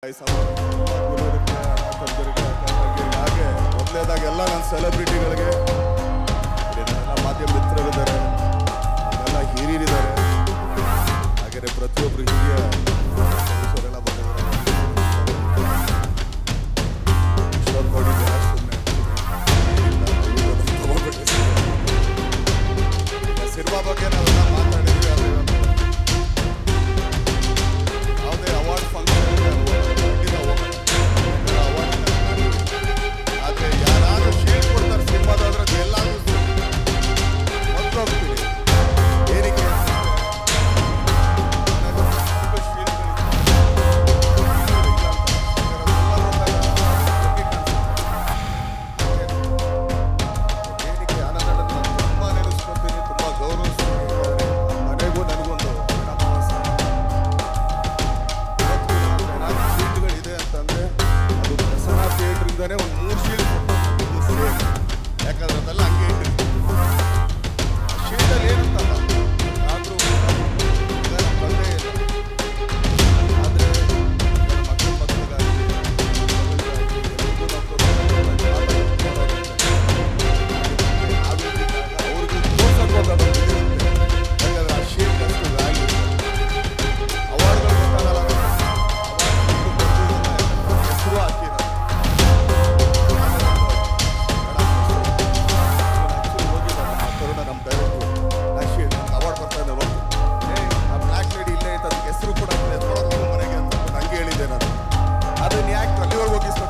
ಹಾಗೆ ಮೊದಲೇದಾಗೆಲ್ಲ ನನ್ನ ಸೆಲೆಬ್ರಿಟಿಗಳಿಗೆ ಮಾಧ್ಯಮ ಮಿತ್ರರಿದ್ದಾರೆ, ನನ್ನೆಲ್ಲ ಹಿರಿಯರಿದ್ದಾರೆ, ಹಾಗೆ ಪ್ರತಿಯೊಬ್ಬರು ಹಿರಿಯ ಎಲ್ಲ ಬಂದಿದ್ದಾರೆ. ಸಿನಿಮಾ ಬಗ್ಗೆ ನಾವೆಲ್ಲ ಮಾತಾಡಿದ್ವಿ. ಯಾವುದೇ ಅವಾರ್ಡ್ ಫಂಕ್ಷನ್ ಆದರೆ ಯಾರು ಶೇರ್ ಕೊಡ್ತಾರೆ ಸಿನಿಮಾದಾದ್ರೆ ಎಲ್ಲರೂ ಹೋಗ್ತೀವಿ. ಏನಕ್ಕೆ ಆನಂದ ತುಂಬ ನೆನೆಸ್ಕೊತೀನಿ, ತುಂಬ ಗೌರವಿಸ್ತೀನಿ. ಮನೆಗೂ ನನಗೊಂದು ಶೀಟ್ಗಳಿದೆ ಅಂತಂದರೆ ಅದು ಪ್ರಸನ್ನ ಥಿಯೇಟ್ರಿಂದನೇ ಒಂದು 3 ಶೀಟ್ ಸೇಮ್. ಯಾಕಂದ್ರೆ ಅದೆಲ್ಲ ಹಂಗೆ ಇಟ್ಟಿರ್ತೀವಿ. ಶೀಟಲ್ಲಿ ಏನಂತಲ್ಲ ಆದರೂ ಬಂದೇ ಇಲ್ಲ. ಆದರೆ ಮಕ್ಕಳಿಗಾಗಿ ಅವ್ರಿಗೆ ತೋರ್ಸಕ್ಕೋದು ಯಾಕಂದ್ರೆ ಆ ಶೀಟ್ ಅಷ್ಟು ವ್ಯಾಲ್ಯೂ ಅವಾರ್ಡ್ಗಳು ಗೊತ್ತಾಗಲ್ಲ. ಹೆಸರು ಹಾಕಿರೋದು ನಮ್ಮ ಡೈರೆಕ್ಟರ್ ಅವಾರ್ಡ್ ಬರ್ತಾ ಇದೆ, ಆ ಬ್ಲ್ಯಾಕ್ ಲೇಡಿ ಇಲ್ಲೇ ಇತ್ತು, ಅದಕ್ಕೆ ಹೆಸರು ಕೂಡ ಮನೆಗೆ ಅಂತ ಹಂಗೆ ಹೇಳಿದ್ದೆ ನಾನು. ಅದನ್ನ ಯಾಕೆ ಅಲ್ಲಿವರೆಗೆ ಹೋಗಿಸ್ಕೊಂಡು